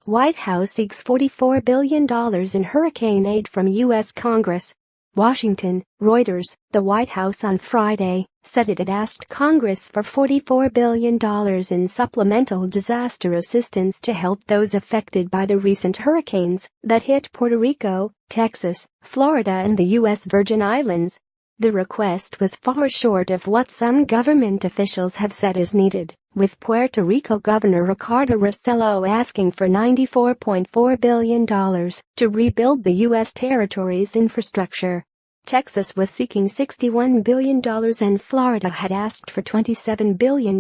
White House seeks $44 billion in hurricane aid from U.S. Congress. Washington, Reuters. The White House on Friday said it had asked Congress for $44 billion in supplemental disaster assistance to help those affected by the recent hurricanes that hit Puerto Rico, Texas, Florida and the U.S. Virgin Islands. The request was far short of what some government officials have said is needed, with Puerto Rico Governor Ricardo Rossello asking for $94.4 billion to rebuild the U.S. territory's infrastructure. Texas was seeking $61 billion and Florida had asked for $27 billion.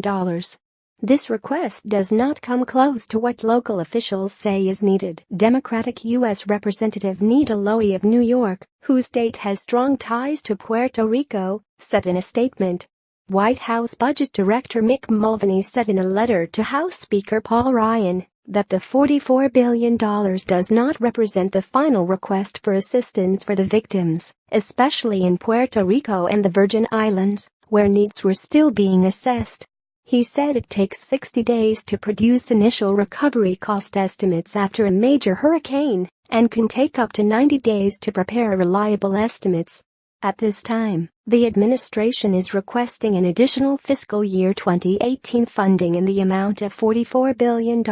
This request does not come close to what local officials say is needed. Democratic U.S. Representative Nita Lowey of New York, whose state has strong ties to Puerto Rico, said in a statement. White House Budget Director Mick Mulvaney said in a letter to House Speaker Paul Ryan that the $44 billion does not represent the final request for assistance for the victims, especially in Puerto Rico and the Virgin Islands, where needs were still being assessed. He said it takes 60 days to produce initial recovery cost estimates after a major hurricane and can take up to 90 days to prepare reliable estimates. At this time, the administration is requesting an additional fiscal year 2018 funding in the amount of $44 billion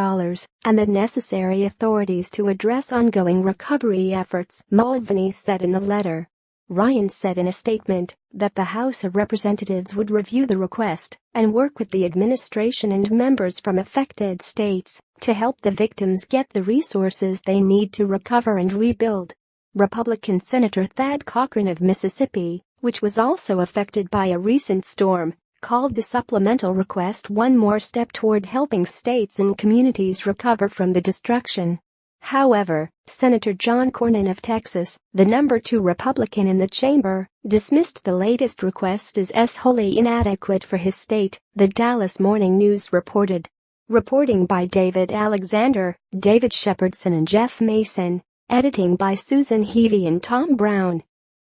and the necessary authorities to address ongoing recovery efforts, Mulvaney said in a letter. Ryan said in a statement that the House of Representatives would review the request and work with the administration and members from affected states to help the victims get the resources they need to recover and rebuild. Republican Senator Thad Cochran of Mississippi, which was also affected by a recent storm, called the supplemental request one more step toward helping states and communities recover from the destruction. However, Senator John Cornyn of Texas, the number 2 Republican in the chamber, dismissed the latest request as wholly inadequate for his state, the Dallas Morning News reported. Reporting by David Alexander, David Shepardson and Jeff Mason. Editing by Susan Heavey and Tom Brown.